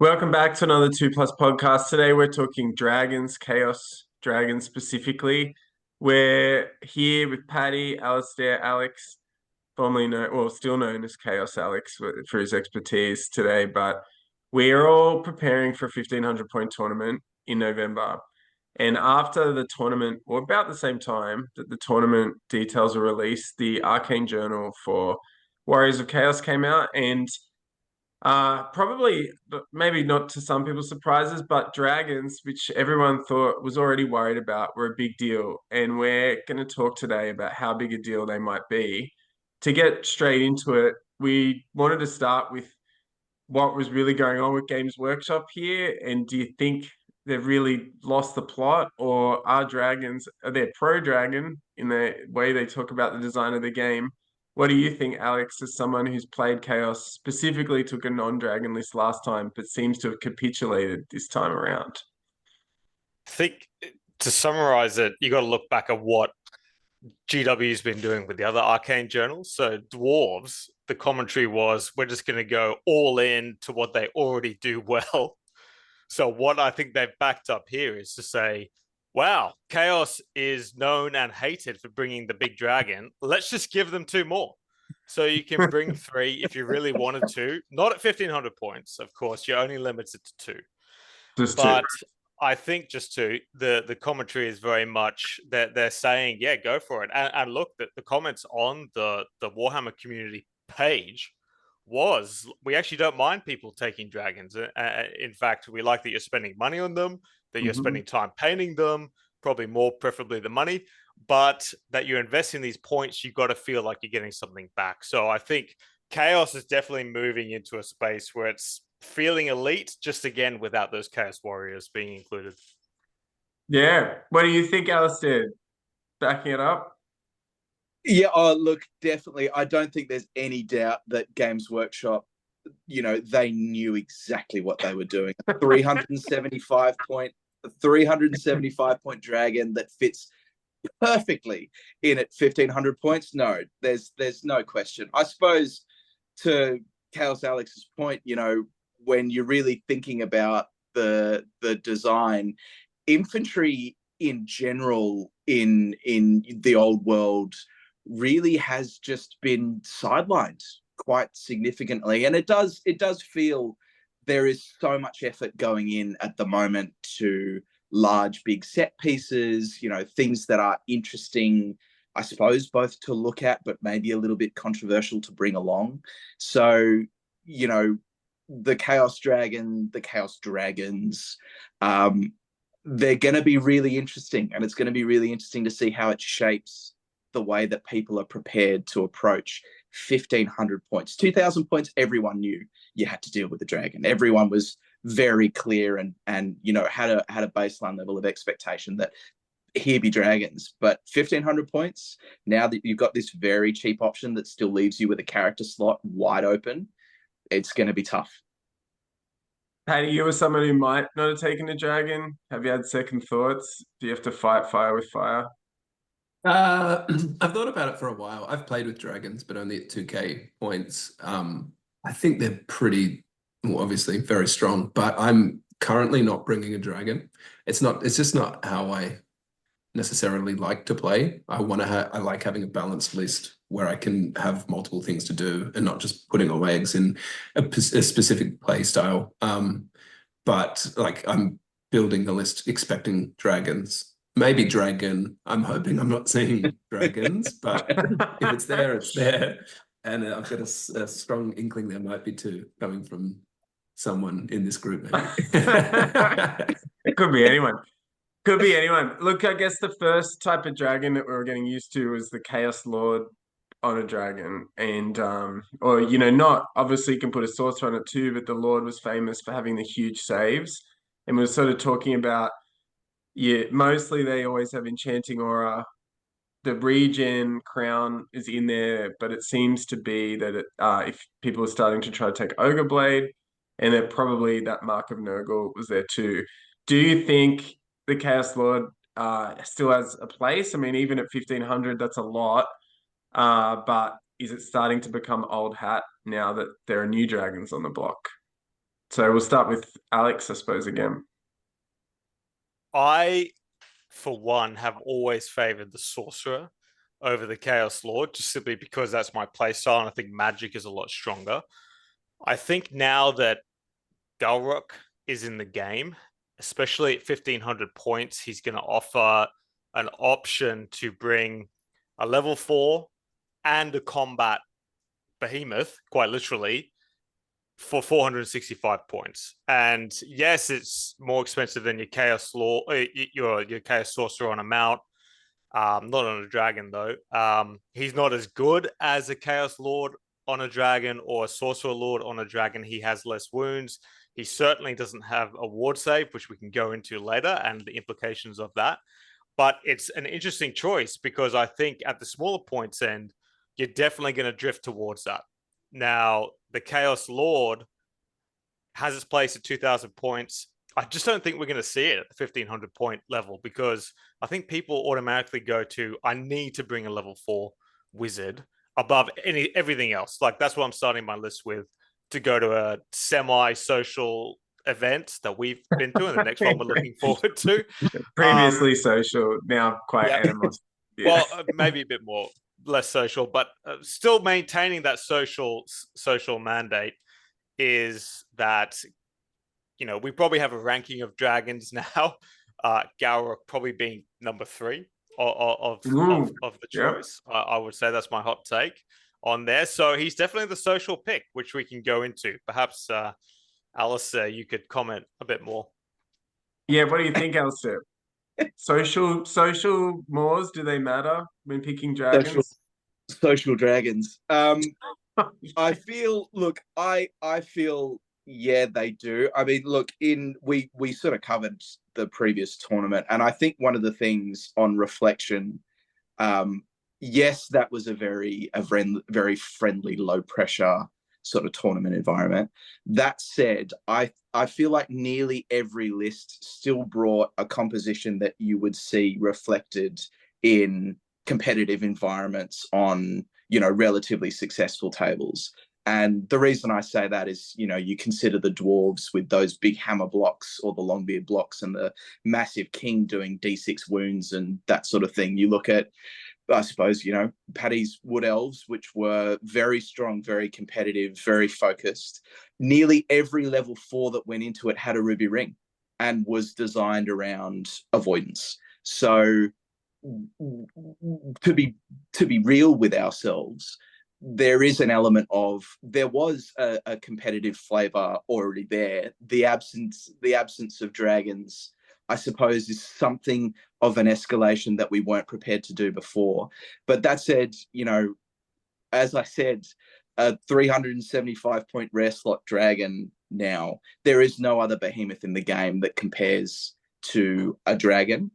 Welcome back to another 2 Plus podcast. Today we're talking dragons, chaos dragons specifically. We're here with Paddy, Alisdair, Alex, formerly known, well, still known as Chaos Alex for his expertise today. But we are all preparing for a 1,500 point tournament in November. And after the tournament, or about the same time that the tournament details were released, the Arcane Journal for Warriors of Chaos came out, and probably, maybe not to some people's surprises, but dragons, which everyone thought was already worried about, were a big deal. And we're going to talk today about how big a deal they might be. To get straight into it, we wanted to start with what was really going on with Games Workshop here. And do you think they've really lost the plot, or are they pro-dragon in the way they talk about the design of the game? What do you think, Alex, as someone who's played Chaos, specifically took a non-dragon list last time, but seems to have capitulated this time around? I think to summarize it, you got to look back at what GW's been doing with the other arcane journals. So dwarves, the commentary was we're just going to go all in to what they already do well. So what I think they've backed up here is to say, wow, Chaos is known and hated for bringing the big dragon. Let's just give them two more. So you can bring three if you really wanted to. Not at 1,500 points, of course. You're only limited to two. Just two. But I think just to the commentary is very much that they're saying, yeah, go for it. And look, the comments on the Warhammer community page was we actually don't mind people taking dragons. In fact, we like that you're spending money on them, that you're spending time painting them, probably more preferably the money, but that you're investing these points, you've got to feel like you're getting something back. So I think Chaos is definitely moving into a space where it's feeling elite, just again without those Chaos Warriors being included. Yeah. What do you think, Alistair? Backing it up? Yeah, look, definitely. I don't think there's any doubt that Games Workshop, they knew exactly what they were doing. 375 point, 375 point dragon that fits perfectly in at 1,500 points. No, there's no question. I suppose to Chaos Alex's point, when you're really thinking about the design, infantry in general in the old world really has just been sidelined quite significantly, and it does feel there is so much effort going in at the moment to large big set pieces, things that are interesting, I suppose, both to look at but maybe a little bit controversial to bring along. So the Chaos Dragon, the Chaos Dragons, they're going to be really interesting, and it's going to be really interesting to see how it shapes the way that people are prepared to approach 1,500 points. 2,000 points, everyone knew you had to deal with the dragon. Everyone was very clear and had a baseline level of expectation that here be dragons. But 1,500 points, now that you've got this very cheap option that still leaves you with a character slot wide open, it's going to be tough. Paddy, you were someone who might not have taken a dragon. Have you had second thoughts? Do you have to fight fire with fire? I've thought about it for a while. I've played with dragons, but only at 2K points. I think they're pretty, well, obviously very strong, but I'm currently not bringing a dragon. It's just not how I necessarily like to play. I like having a balanced list where I can have multiple things to do and not just putting all my eggs in a specific play style. But like I'm building the list expecting dragons. Maybe dragon. I'm hoping I'm not seeing dragons, but if it's there, it's there. And I've got a strong inkling there might be two coming from someone in this group. Maybe. It could be anyone. Could be anyone. Look, I guess the first type of dragon that we were getting used to was the Chaos Lord on a dragon. And, or, not, obviously you can put a sorcerer on it too, but the Lord was famous for having the huge saves. And we were sort of talking about, yeah, mostly they always have enchanting aura. The regen crown is in there, but it seems to be that if people are starting to try to take Ogre Blade, and then probably that Mark of Nurgle was there too. Do you think the Chaos Lord still has a place? I mean, even at 1,500, that's a lot. But is it starting to become old hat now that there are new dragons on the block? So we'll start with Alex, I suppose, again. I, for one, have always favored the Sorcerer over the Chaos Lord, just simply because that's my playstyle, and I think Magic is a lot stronger. I think now that Galrock is in the game, especially at 1,500 points, he's going to offer an option to bring a level 4 and a combat behemoth, quite literally, for 465 points. And yes, it's more expensive than your Chaos Lord, your Chaos Sorcerer on a mount. Not on a dragon though. He's not as good as a Chaos Lord on a dragon or a Sorcerer Lord on a dragon. He has less wounds. He certainly doesn't have a ward save, which we can go into later, and the implications of that. But it's an interesting choice because I think at the smaller points end, you're definitely going to drift towards that. Now, the Chaos Lord has its place at 2,000 points. I just don't think we're going to see it at the 1,500 point level because I think people automatically go to, I need to bring a level 4 wizard above everything else. Like that's what I'm starting my list with, to go to a semi-social event that we've been to, and the next one we're looking forward to. Previously social, now quite animals. Yeah. Well, maybe a bit more less social, but still maintaining that social mandate is that, you know, we probably have a ranking of dragons now. Galrock probably being number 3 of the choice. Yeah. I would say that's my hot take on there. So he's definitely the social pick, which we can go into. Perhaps, Alisdair, you could comment a bit more. Yeah, what do you think, Alisdair? Social mores, do they matter when picking dragons? Social dragons. I feel, yeah, they do. I mean, look, we sort of covered the previous tournament, and I think one of the things on reflection, yes, that was a very friendly, low pressure sort of tournament environment. That said, I feel like nearly every list still brought a composition that you would see reflected in competitive environments on, you know, relatively successful tables. And the reason I say that is, you know, you consider the dwarves with those big hammer blocks or the longbeard blocks and the massive king doing d6 wounds and that sort of thing. You look at, I suppose, you know, Paddy's wood elves, which were very strong, very competitive, very focused. Nearly every level 4 that went into it had a ruby ring and was designed around avoidance. So to be real with ourselves, there is an element of, there was a competitive flavor already there. The absence of dragons, I suppose, is something of an escalation that we weren't prepared to do before. But that said, you know, as I said, a 375 point rare slot dragon now, there is no other behemoth in the game that compares to a dragon.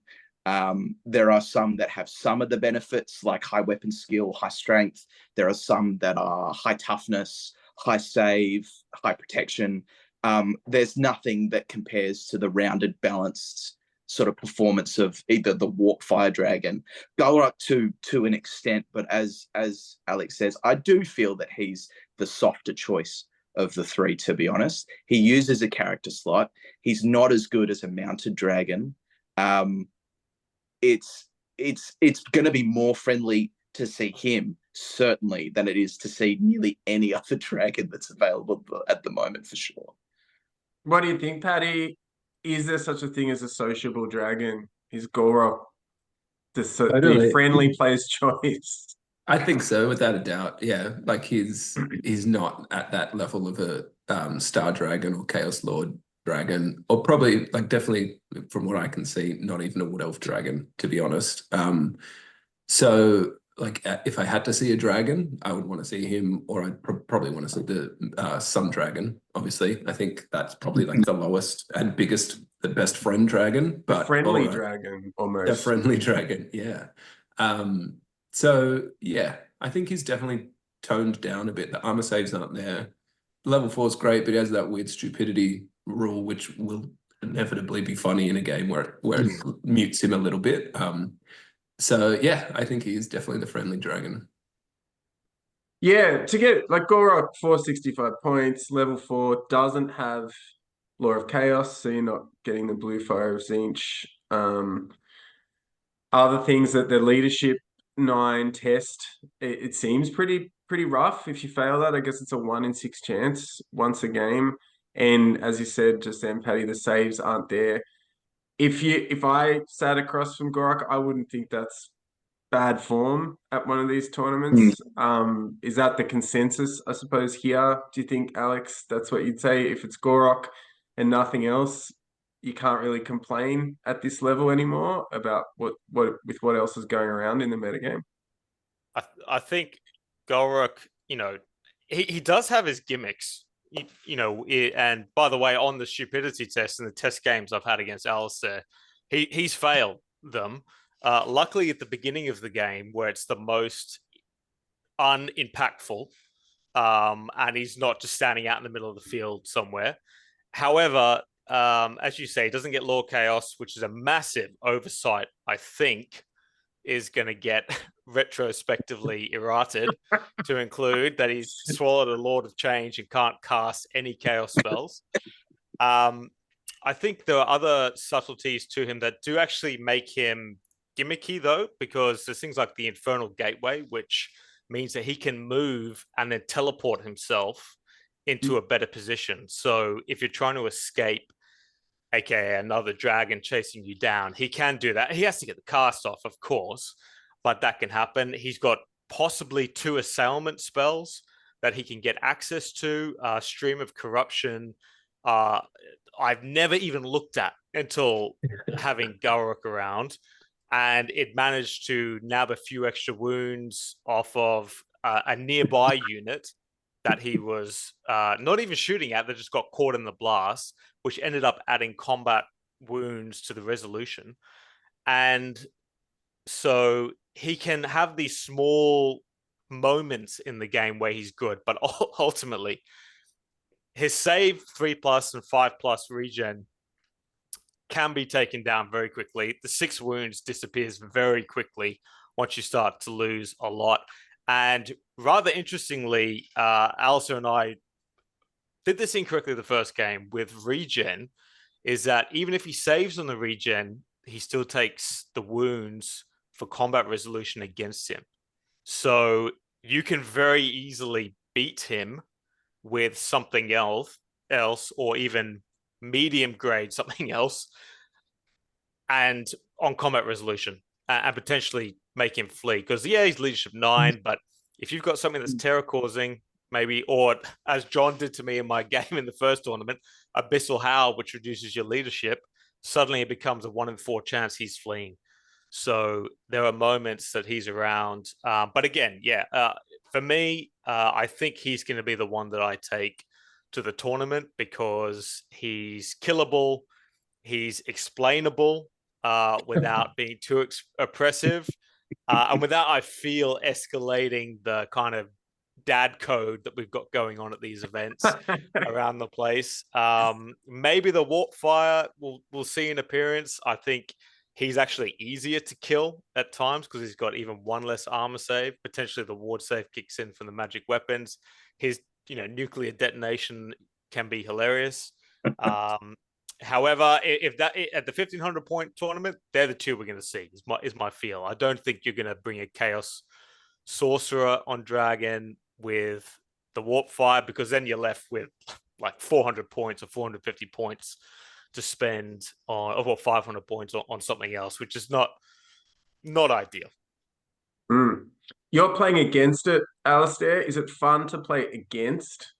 There are some that have some of the benefits, like high weapon skill, high strength. There are some that are high toughness, high save, high protection. There's nothing that compares to the rounded, balanced sort of performance of either the Walk Fire Dragon, Galrock to an extent, but as Alex says, I do feel that he's the softer choice of the 3, to be honest. He uses a character slot. He's not as good as a mounted dragon. It's going to be more friendly to see him, certainly, than it is to see nearly any other dragon that's available at the moment, for sure. What do you think, Paddy? Is there such a thing as a sociable dragon? Is Galrock the friendly player's choice? I think so, without a doubt. Yeah, like he's not at that level of a Star Dragon or Chaos Lord dragon, or probably, like, definitely from what I can see, not even a Wood Elf dragon, to be honest. So, like, if I had to see a dragon, I would want to see him, or I'd probably want to see the Sun Dragon. Obviously, I think that's probably like the lowest and biggest, the best friend dragon, but friendly dragon, almost. A friendly dragon, yeah. So yeah, I think he's definitely toned down a bit. The armor saves aren't there. Level 4 is great, but he has that weird stupidity rule, which will inevitably be funny in a game where it mutes him a little bit. So yeah, I think he is definitely the friendly dragon. Yeah, to get like Gorok 465 points, level 4 doesn't have Law of Chaos, so you're not getting the Blue Fire of Zinch. Other things that the leadership 9 test, it seems pretty rough. If you fail that, I guess it's a 1 in 6 chance once a game. And as you said just then, Paddy, the saves aren't there. If I sat across from Gorok, I wouldn't think that's bad form at one of these tournaments. Is that the consensus, I suppose, here? Do you think, Alex, that's what you'd say? If it's Gorok and nothing else, you can't really complain at this level anymore about what else is going around in the metagame? I think Golruk, he does have his gimmicks, and by the way, on the stupidity test and the test games I've had against Alisdair, he's failed them. Luckily, at the beginning of the game, where it's the most unimpactful, and he's not just standing out in the middle of the field somewhere. However, as you say, he doesn't get Law Chaos, which is a massive oversight, I think, is going to get retrospectively errated to include that he's swallowed a Lord of Change and can't cast any Chaos spells. I think there are other subtleties to him that do actually make him gimmicky, though, because there's things like the Infernal Gateway, which means that he can move and then teleport himself into a better position. So if you're trying to escape, aka another dragon chasing you down, he can do that. He has to get the cast off, of course, but that can happen. He's got possibly 2 assailment spells that he can get access to. Stream of Corruption, I've never even looked at until having Gulruk around, and it managed to nab a few extra wounds off of a nearby unit that he was not even shooting at, that just got caught in the blast, which ended up adding combat wounds to the resolution. And so he can have these small moments in the game where he's good, but ultimately his save 3+ and 5+ regen can be taken down very quickly. The 6 wounds disappears very quickly once you start to lose a lot. And rather interestingly, Alistair and I did this incorrectly the first game with regen, is that even if he saves on the regen, he still takes the wounds for combat resolution against him. So you can very easily beat him with something else, or even medium grade something else, and on combat resolution, and potentially make him flee. Because he's leadership 9, but if you've got something that's terror causing, maybe, or as John did to me in my game in the first tournament, Abyssal Howl, which reduces your leadership, suddenly it becomes a 1 in 4 chance he's fleeing. So there are moments that he's around. But again, for me, I think he's going to be the one that I take to the tournament because he's killable, he's explainable without being too oppressive, and without, I feel, escalating the kind of dad code that we've got going on at these events around the place. Maybe the Warp Fire will see an appearance. I think he's actually easier to kill at times because he's got even 1 less armor save. Potentially the ward save kicks in from the magic weapons. His nuclear detonation can be hilarious. However, if that at the 1500 point tournament, they're the 2 we're going to see. Is my feel. I don't think you're going to bring a Chaos Sorcerer on Dragon with the Warp Fire, because then you're left with like 400 points or 450 points to spend on, or 500 points on something else, which is not ideal. You're playing against it, Alisdair. Is it fun to play against?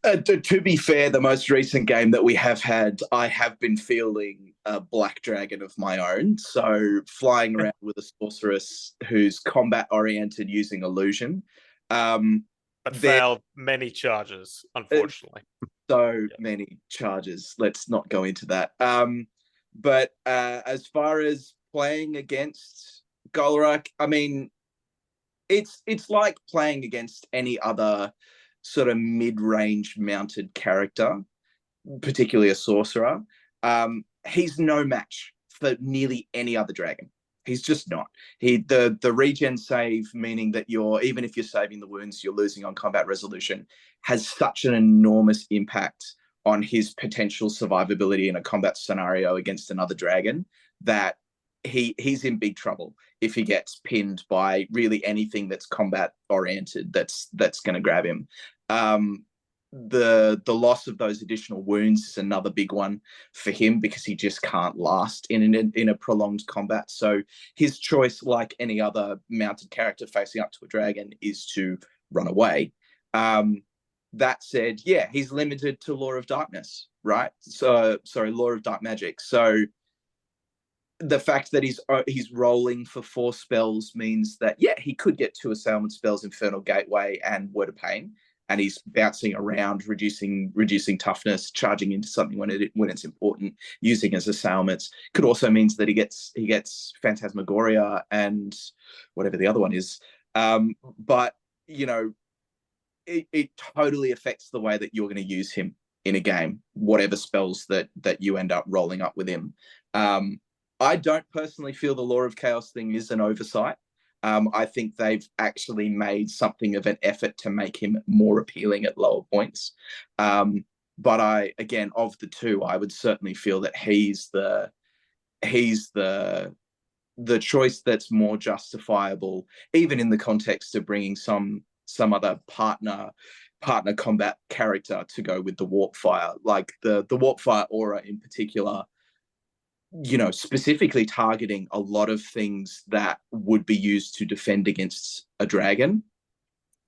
To be fair, the most recent game that we have had, I have been fielding a black dragon of my own. So flying around with a sorceress who's combat oriented using illusion. But failed many charges, unfortunately. Many charges. Let's not go into that. But as far as playing against Golruk, I mean, it's like playing against any other sort of mid-range mounted character, particularly a sorcerer. He's no match for nearly any other dragon. He's just not. The regen save, meaning that even if you're saving the wounds, you're losing on combat resolution, has such an enormous impact on his potential survivability in a combat scenario against another dragon that he's in big trouble if he gets pinned by really anything that's combat oriented that's going to grab him. The loss of those additional wounds is another big one for him because he just can't last in a prolonged combat. So his choice, like any other mounted character facing up to a dragon, is to run away. That said, yeah, he's limited to Law of Darkness, right? So sorry, Law of Dark Magic. So the fact that he's rolling for 4 spells means that, yeah, he could get 2 assailment spells, Infernal Gateway and Word of Pain, and he's bouncing around, reducing toughness, charging into something when it's important, using as assailments. Could also means that he gets Phantasmagoria and whatever the other one is. But it totally affects the way that you're going to use him in a game, whatever spells that you end up rolling up with him. I don't personally feel the Law of Chaos thing is an oversight. I think they've actually made something of an effort to make him more appealing at lower points. But again, of the two, I would certainly feel that he's the choice that's more justifiable, even in the context of bringing some other partner combat character to go with the Warp Fire, like the Warp Fire aura in particular. Specifically targeting a lot of things that would be used to defend against a dragon.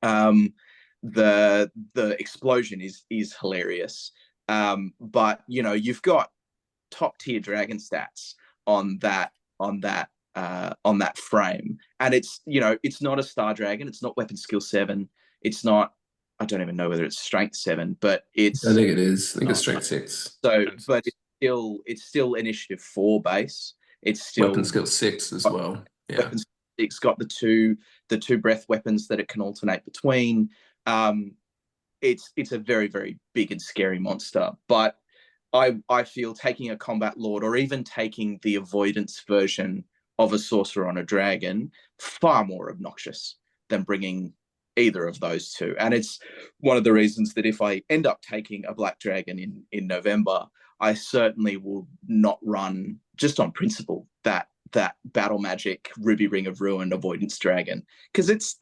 The explosion is hilarious. But you've got top tier dragon stats on that frame, and it's not a star dragon, it's not weapon skill 7, it's not, I don't even know whether it's strength 7, but I think it is. I think it's strength 6. So, but it's still initiative 4 base. It's still weapon skill 6 as well. Yeah. Weapon skill 6 got the two breath weapons that it can alternate between. It's a very, very big and scary monster. But I feel taking a combat lord, or even taking the avoidance version of a sorcerer on a dragon, far more obnoxious than bringing either of those two. And it's one of the reasons that if I end up taking a black dragon in November, I certainly will not run, just on principle, that battle magic Ruby Ring of Ruin avoidance dragon, because it's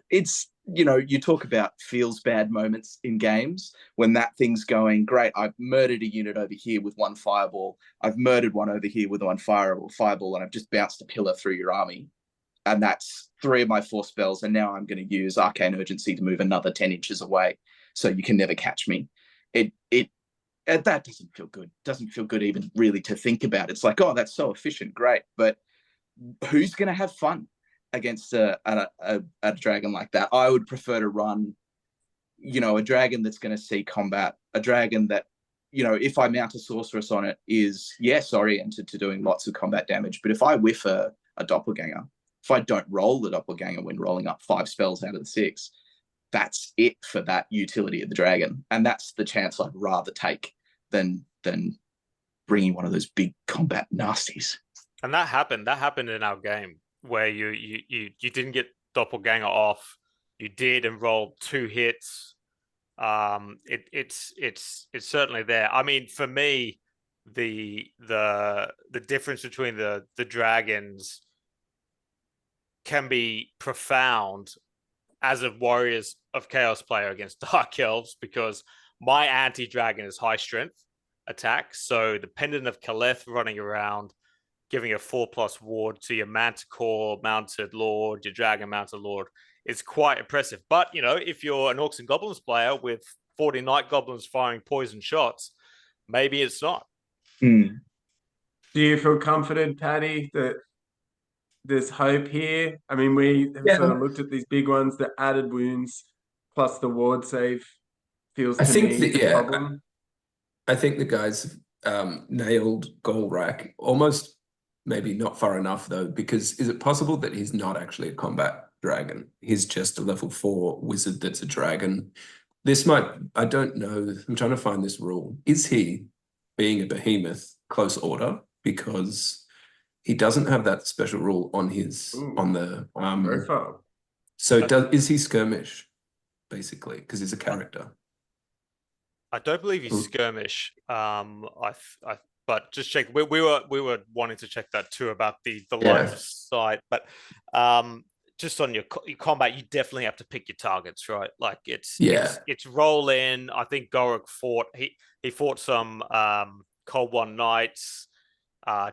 you talk about feels bad moments in games when that thing's going great. I've murdered a unit over here with 1 fireball. I've murdered one over here with 1 fireball, and I've just bounced a pillar through your army. And that's 3 of my 4 spells, and now I'm going to use Arcane Urgency to move another 10 inches away, so you can never catch me. That doesn't feel good. Doesn't feel good even really to think about. It's like, oh, that's so efficient, great, but who's going to have fun against a dragon like that? I would prefer to run, a dragon that's going to see combat, a dragon that, if I mount a sorceress on it, is, yes, oriented to doing lots of combat damage, but if I whiff a doppelganger, if I don't roll the doppelganger when rolling up 5 spells out of the 6, that's it for that utility of the dragon. And that's the chance I'd rather take than bringing one of those big combat nasties. And that happened in our game where you didn't get doppelganger off. You did and rolled 2 hits. It's certainly there. I mean, for me, the difference between the dragons can be profound as a Warriors of Chaos player against Dark Elves, because my anti-dragon is high strength attack. So the Pendant of Kaleth running around, giving a 4+ ward to your Manticore mounted lord, your dragon mounted lord, is quite impressive. But, if you're an Orcs and Goblins player with 40 Night Goblins firing poison shots, maybe it's not. Do you feel confident, Paddy, that there's hope here? I mean, we have sort of looked at these big ones, the added wounds plus the ward save feels to me the problem. I think the guys nailed Golrak, almost maybe not far enough though, because is it possible that he's not actually a combat dragon? He's just a level 4 wizard that's a dragon. I don't know, I'm trying to find this rule. Is he, being a behemoth, close order? Because he doesn't have that special rule on his Ooh. on the Profile. So is he skirmish basically because he's a character? I don't believe he's skirmish. But just check. We were wanting to check that too about the line of sight. But just on your combat, you definitely have to pick your targets, right? Like it's roll in. I think Gorik he fought some Cold One Knights,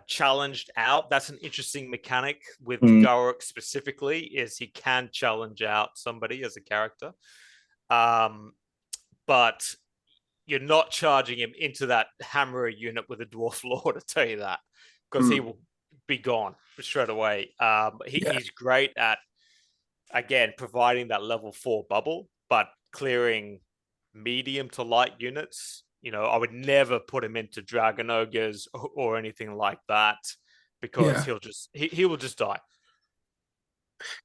challenged out. That's an interesting mechanic with Gorik specifically, is he can challenge out somebody as a character. But you're not charging him into that hammerer unit with a dwarf lord, to tell you that, because he will be gone straight away. He's great at, again, providing that level 4 bubble, but clearing medium to light units. I would never put him into dragon ogres or anything like that, because he will just die.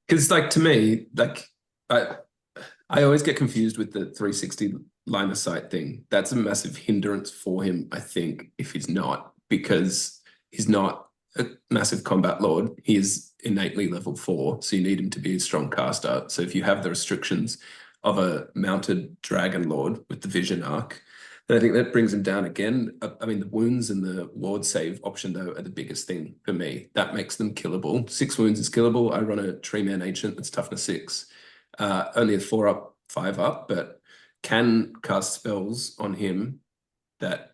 Because like to me, like I always get confused with the 360 line of sight thing. That's a massive hindrance for him, I think, if he's not, because he's not a massive combat lord. He is innately level 4, so you need him to be a strong caster. So if you have the restrictions of a mounted dragon lord with the vision arc, then I think that brings him down again. I mean, the wounds and the ward save option, though, are the biggest thing for me. That makes them killable. 6 wounds is killable. I run a Tree Man Ancient that's toughness 6. Only a 4 up, 5 up, but can cast spells on him that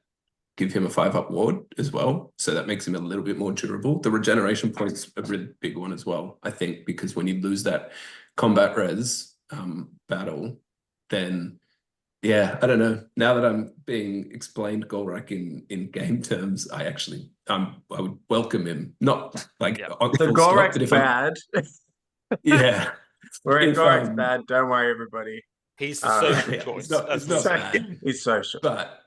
give him a 5 up ward as well. So that makes him a little bit more durable. The regeneration point's a really big one as well, I think, because when you lose that combat res battle, then I don't know. Now that I'm being explained Golrak in game terms, I would welcome him. Not like the Golrak's bad. Golrak's bad. Don't worry, everybody. He's the social choice. He's not bad. He's social, but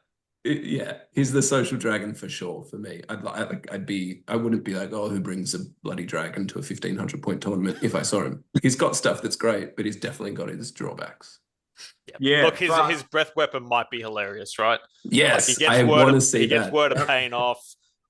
he's the social dragon for sure for me. I wouldn't be like, oh, who brings a bloody dragon to a 1,500 point tournament if I saw him. He's got stuff that's great, but he's definitely got his drawbacks. Yeah. Look, his breath weapon might be hilarious, right? Yes, I want to see that. He gets word of pain off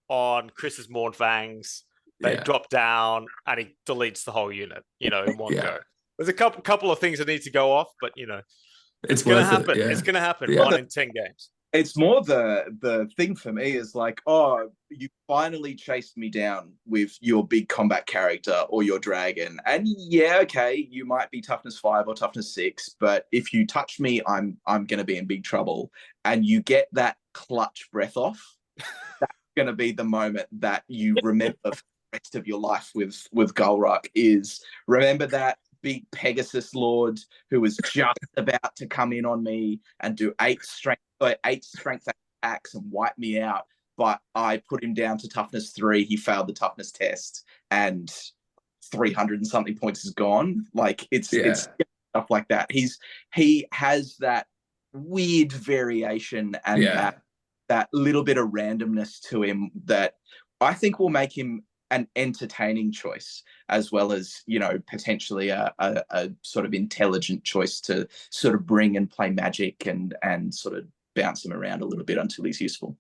on Chris's Mornfangs. They drop down and he deletes the whole unit, in one go. There's a couple of things that need to go off, but it's going to happen. It's going to happen. 1 in 10 games. It's more the thing for me is like, oh, you finally chased me down with your big combat character or your dragon. And okay, you might be toughness 5 or toughness 6, but if you touch me, I'm going to be in big trouble. And you get that clutch breath off. That's going to be the moment that you remember for the rest of your life with Golrak, is remember that big Pegasus Lord who was just about to come in on me and do 8 strength attacks and wipe me out, but I put him down to toughness 3. He failed the toughness test, and 300 and something points is gone. Like it's stuff like that. He has that weird variation and that little bit of randomness to him that I think will make him an entertaining choice, as well as potentially a sort of intelligent choice to sort of bring and play Magic and sort of bounce him around a little bit until he's useful.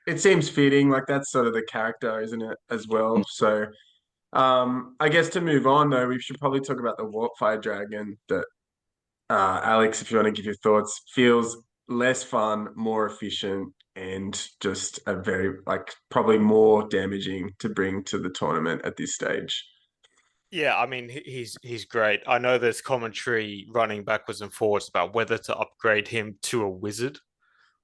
It seems fitting, like that's sort of the character, isn't it, as well? So I guess to move on, though, we should probably talk about the Warpfire Dragon that Alex, if you want to give your thoughts, feels less fun, more efficient, and just a very, probably more damaging to bring to the tournament at this stage. Yeah, I mean, he's great. I know there's commentary running backwards and forwards about whether to upgrade him to a wizard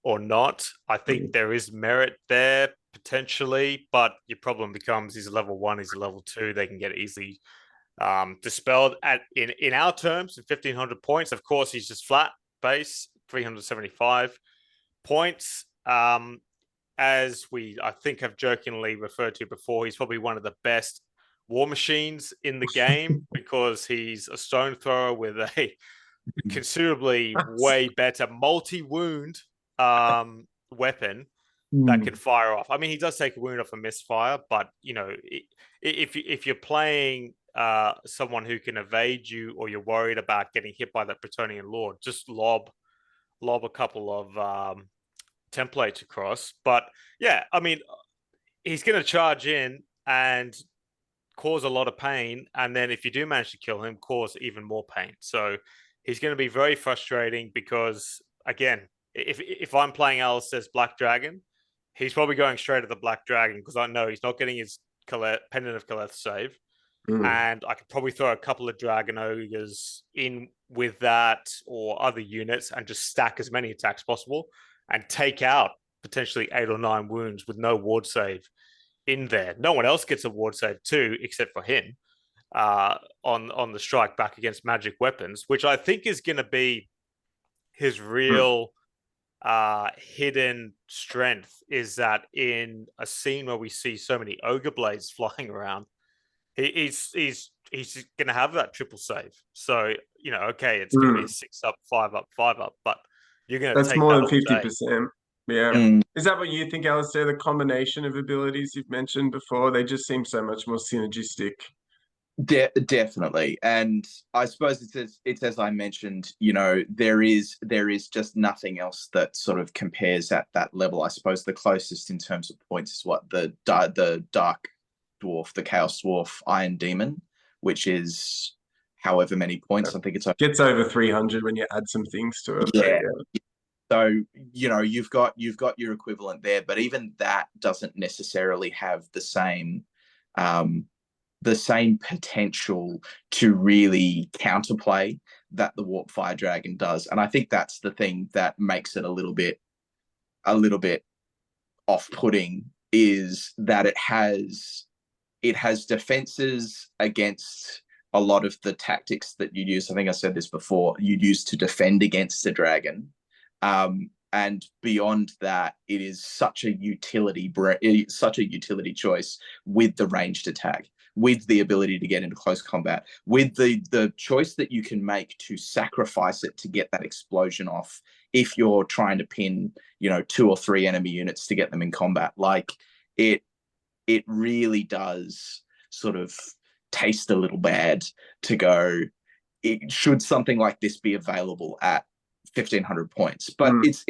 or not. I think there is merit there potentially, but your problem becomes he's a level 1, he's a level 2. They can get easily dispelled in our terms, 1,500 points. Of course, he's just flat base, 375 points. As we, I think, have jokingly referred to before, he's probably one of the best war machines in the game because he's a stone thrower with a considerably way better multi-wound weapon that can fire off. I mean, he does take a wound off a misfire, but if you're playing someone who can evade you, or you're worried about getting hit by that Bretonnian Lord, just lob a couple of templates across. But yeah, I mean, he's going to charge in. and cause a lot of pain. And then if you do manage to kill him, cause even more pain. So he's going to be very frustrating because, again, if I'm playing Alisdair's Black Dragon, he's probably going straight at the Black Dragon because I know he's not getting his Pendant of Kaleth save. And I could probably throw a couple of Dragon Ogres in with that or other units and just stack as many attacks possible and take out potentially 8 or 9 wounds with no ward save in there. No one else gets a ward save too, except for him on the strike back against magic weapons, which I think is going to be his real hidden strength, is that in a scene where we see so many ogre blades flying around, he's going to have that triple save. So, okay, it's going to be a 6 up, 5 up, 5 up, but you're going to That's take more that than all day. 50%. Yeah. Is that what you think, Alisdair? The combination of abilities you've mentioned before, they just seem so much more synergistic. Definitely, and I suppose it's as I mentioned. There is just nothing else that sort of compares at that level. I suppose the closest in terms of points is what the Dark Dwarf, the Chaos Dwarf, Iron Demon, which is however many points. I think it's gets over 300 when you add some things to it. Yeah. So you've got your equivalent there, but even that doesn't necessarily have the same potential to really counterplay that the Warp Fire Dragon does. And I think that's the thing that makes it a little bit off-putting, is that it has defenses against a lot of the tactics that you use. I think I said this before, you use to defend against a dragon. And beyond that, it is such a utility choice with the ranged attack, with the ability to get into close combat, with the choice that you can make to sacrifice it to get that explosion off if you're trying to pin 2 or 3 enemy units to get them in combat. Like it really does sort of taste a little bad to go, should something like this be available at 1,500 points? But it's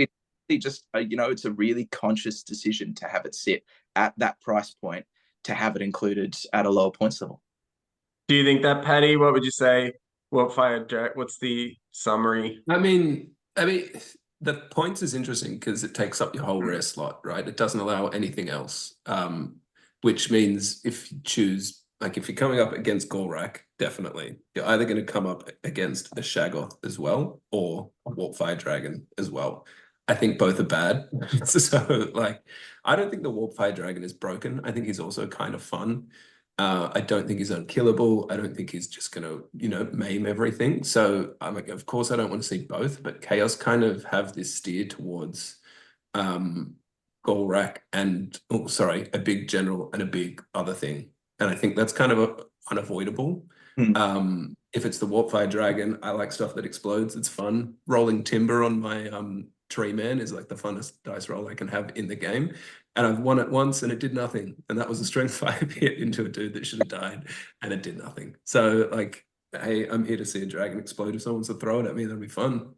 just it's a really conscious decision to have it sit at that price point, to have it included at a lower points level. Do you think that, Paddy? What would you say? What's the summary? I mean, the points is interesting because it takes up your whole rare slot, right? It doesn't allow anything else, which means if you choose, like if you're coming up against Golrak, definitely you're either going to come up against a Shaggoth as well or a Warp Fire Dragon as well. I think both are bad. So I don't think the Warp Fire Dragon is broken. I think he's also kind of fun. I don't think he's unkillable. I don't think he's just going to, maim everything. So I'm like, of course, I don't want to see both, but Chaos kind of have this steer towards Golrak and, a big general and a big other thing. And I think that's kind of unavoidable. If it's the Warp Fire Dragon, I like stuff that explodes. It's fun. Rolling Timber on my Tree Man is like the funnest dice roll I can have in the game. And I've won it once and it did nothing. And that was a strength 5 hit into a dude that should have died and it did nothing. So hey, I'm here to see a dragon explode. If someone wants to throw it at me, that'd be fun.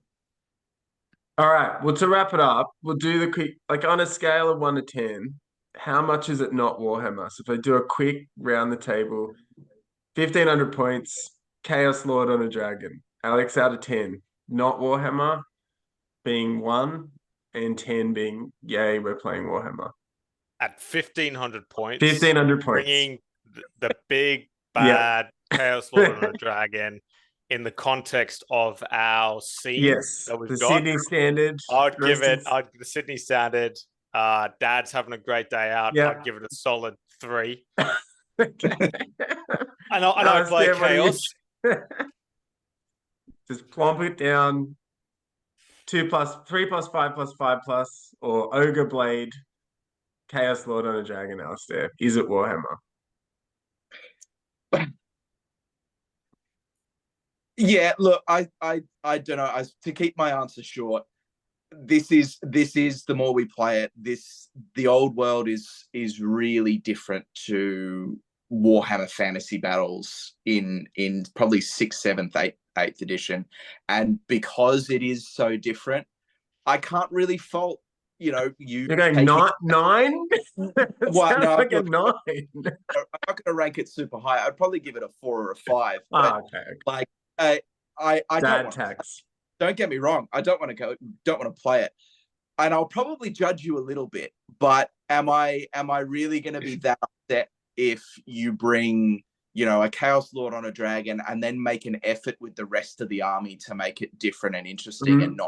All right. Well, to wrap it up, we'll do the quick, on a scale of 1 to 10, how much is it not Warhammer? So if I do a quick round the table, 1,500 points, Chaos Lord on a dragon. Alex, out of 10, not Warhammer being 1 and 10 being, yay, we're playing Warhammer. At 1,500 points. 1,500 points. Bringing the big, bad Chaos Lord on a dragon in the context of our scene that we've got. Sydney Standard. I'd give it the Sydney Standard. Dad's having a great day out. Yeah. I'd give it a solid 3. Okay. And I play Chaos. Just plump it down. 2+, 3+, 5+, or Ogre Blade, Chaos Lord on a dragon, Alisdair. Is it Warhammer? Yeah, look, I don't know. To keep my answer short, this is the more we play it, the old world is really different to Warhammer Fantasy Battles in probably 6th, 7th, 8th edition. And because it is so different, I can't really fault you You're going take not 9? It Well, sounds no, like a look, 9. I'm not going to rank it super high. I'd probably give it a 4 or a 5. Ah, But okay. like, I don't Dad want. tax. Don't get me wrong. I don't want to play it, and I'll probably judge you a little bit. But am I really going to be that upset if you bring a Chaos Lord on a dragon and then make an effort with the rest of the army to make it different and interesting, and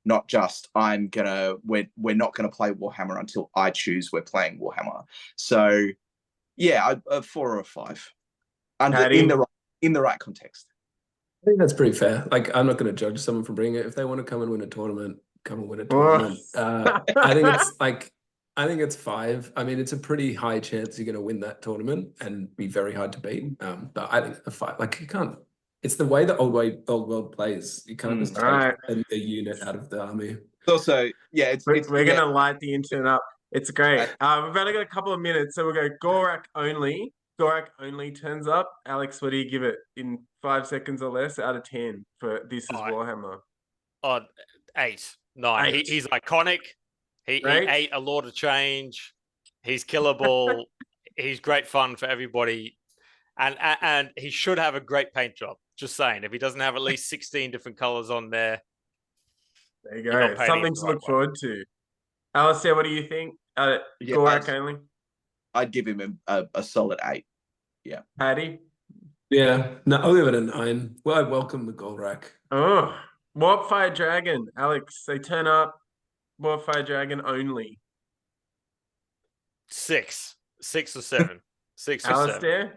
not just we're not gonna play Warhammer until I choose we're playing Warhammer. So yeah, a 4 or a 5 in the right context. I think that's pretty fair. Like, I'm not going to judge someone for bringing it. If they want to come and win a tournament, come and win a tournament. I think it's 5. I mean, it's a pretty high chance you're going to win that tournament and be very hard to beat. But I think a 5. Like, you can't. It's the way the old world plays. You can't just take a unit out of the army. Also, yeah, we're gonna light the internet up. It's great. We've only got a couple of minutes, so we'll go Gorak only. Gorak only turns up. Alex, what do you give it in 5 seconds or less out of 10 for This Is Warhammer? 8, 9. He's iconic. He ate a lot of change. He's killable. He's great fun for everybody, and he should have a great paint job. Just saying, if he doesn't have at least 16 different colors on there, there you go. Something to look forward to. Alisdair, what do you think? Gorak only? I'd give him a solid 8. Yeah. Paddy? Yeah. No, I'll give it a 9. Well, I welcome the Gorak. Oh, Warp Fire Dragon. Alex, they turn up. Warp Fire Dragon only. 6 or 7. 6 or 7. Alisdair?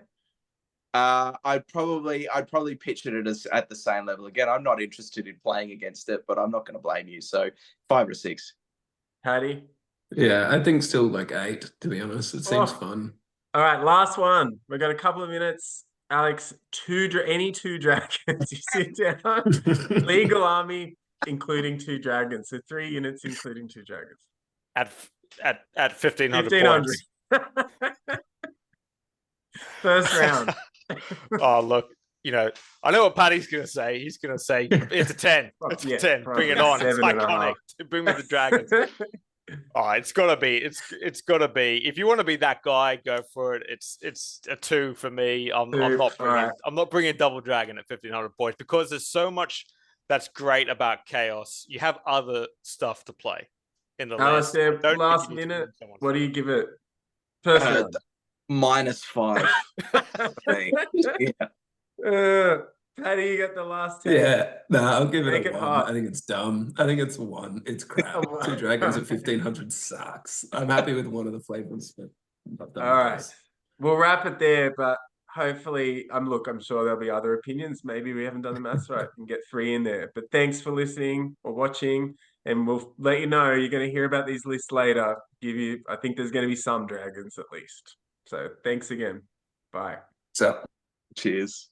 I'd probably pitch it at the same level. Again, I'm not interested in playing against it, but I'm not going to blame you. So 5 or 6. Paddy? Yeah, I think still like 8, to be honest. It seems fun. All right, last one. We've got a couple of minutes. Alex, any 2 dragons. You sit down. Legal army, including 2 dragons. So 3 units, including 2 dragons. At 1,500 points. First round. Oh, look, I know what Paddy's going to say. He's going to say, it's a 10. It's a 10. Bring it on. It's iconic. Bring me the dragons. Oh, it's got to be. It's got to be. If you want to be that guy, go for it. It's a 2 for me. I'm not bringing double dragon at 1,500 points because there's so much that's great about Chaos. You have other stuff to play in the list. Last minute. What do you give it? First round. -5. Paddy, you got the last 10. Yeah, no, I'll give it a 1. I think it's dumb. I think it's a 1. It's crap. 2 dragons at 1,500 sucks. I'm happy with one of the flavors, but all right. We'll wrap it there, but hopefully, I'm sure there'll be other opinions. Maybe we haven't done the maths right and get 3 in there. But thanks for listening or watching, and we'll let you know. You're going to hear about these lists later. I think there's going to be some dragons at least. So thanks again. Bye. So, cheers.